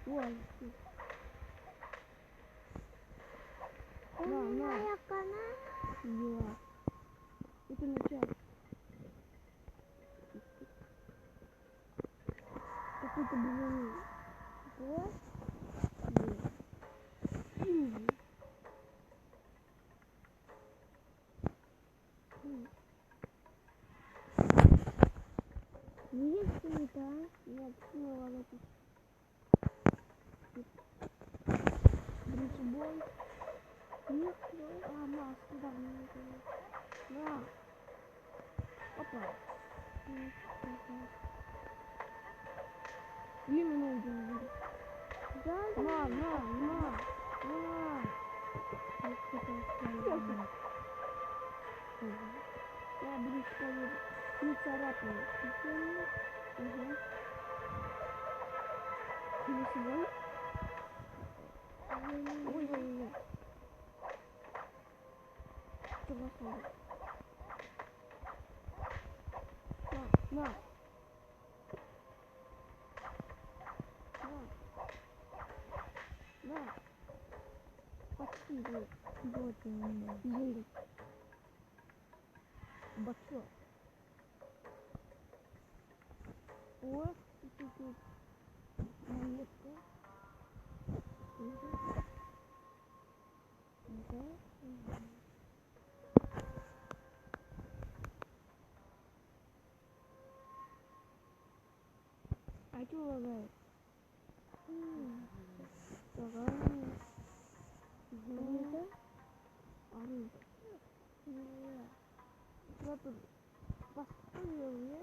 Ой, Умная канал. я. Это начало. Какой-то безумный. Вот. Есть ли там? Нет, снова лопать. Бричебой. Нет. А, Макс, куда мне это? На. Опа. Именно удивили. Да, На. Я брич поеду. Не царапаю. Угу. Не сегодня? Ой. Что вас На. Почти вот. Вот он. Еле. Боксер. Ох, тут монетка. А что лагает? Давай. Это? Оружие. Я тут поставил, я?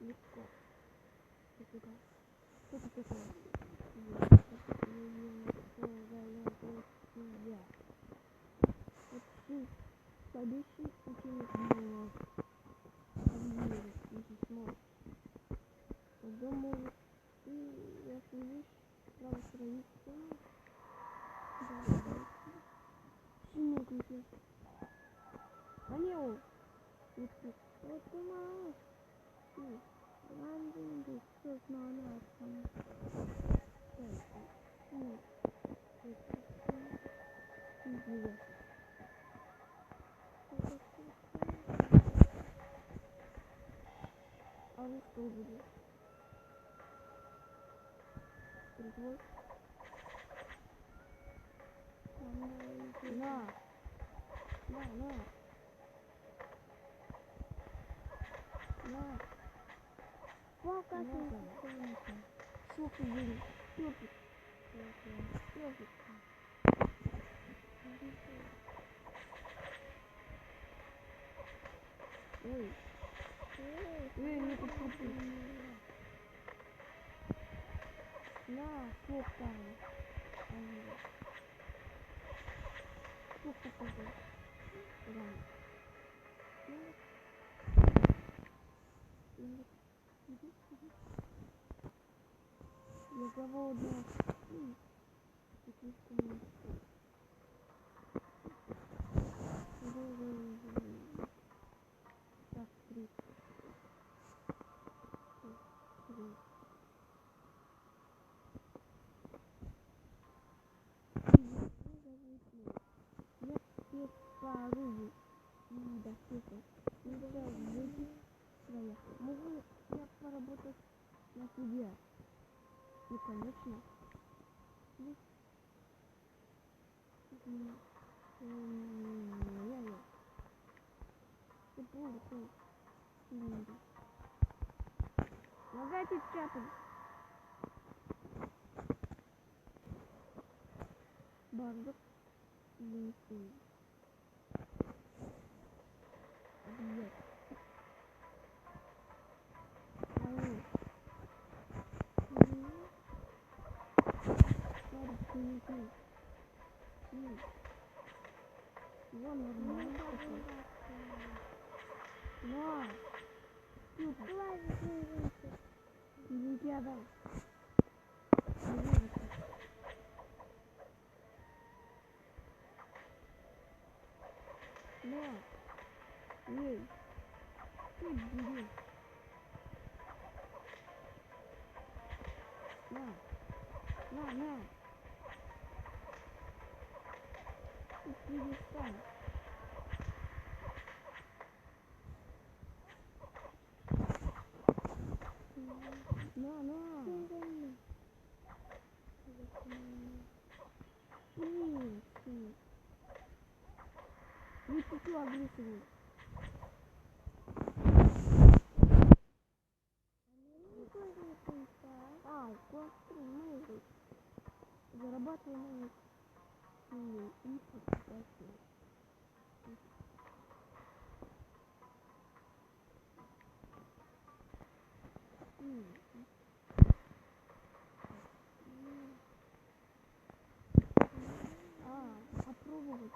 Легко. Что это такое? Следующий ученик был если смог. Думаю, ты, если видишь, право страницы, синий ключи. А не он. Вот кумал. Ландинг, что знает там. А вы что будете? Притвор? На. Сколько Шоки были. Шоки. Ой. Не подходи. На, сколько там? Сколько такой? Я заводила. Так, 3. Я спец по оружию и доспеху. Нельзя выйти своя. Могу я поработать на тебе? Ну, конечно. Я. Ты полный. Лагайте чатом. Бардак. Линкин. Объект. Вон нормально. На. Тупо. Давай, извините. Извините, я дам. На. Ей. Ты бери. На. На. Ты перестань. На. Извини. Ты. Не петлю агрессивную. Ай, классно, мы зарабатываем и покупателей. Попробовать.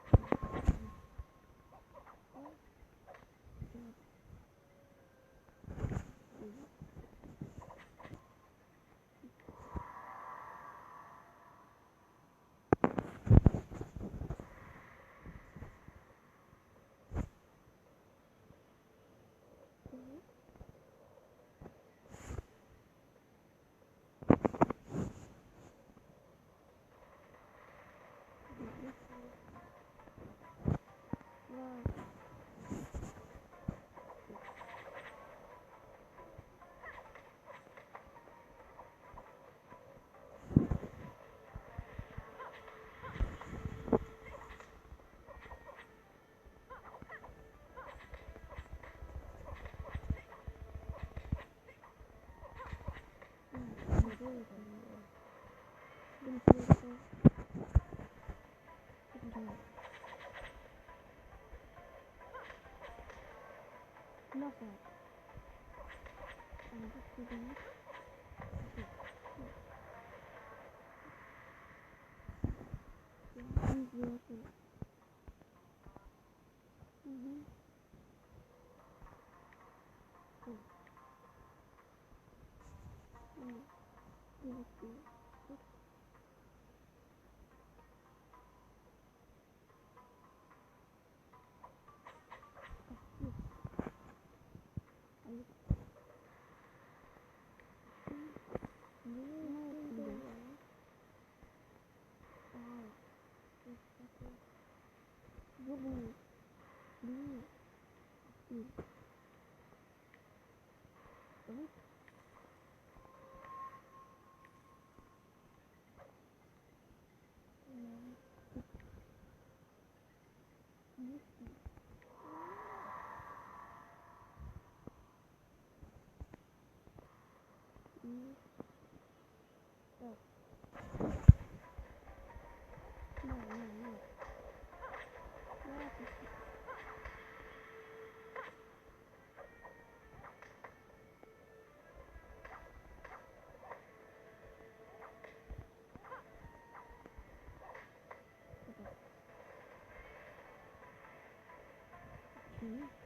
Mm-hmm.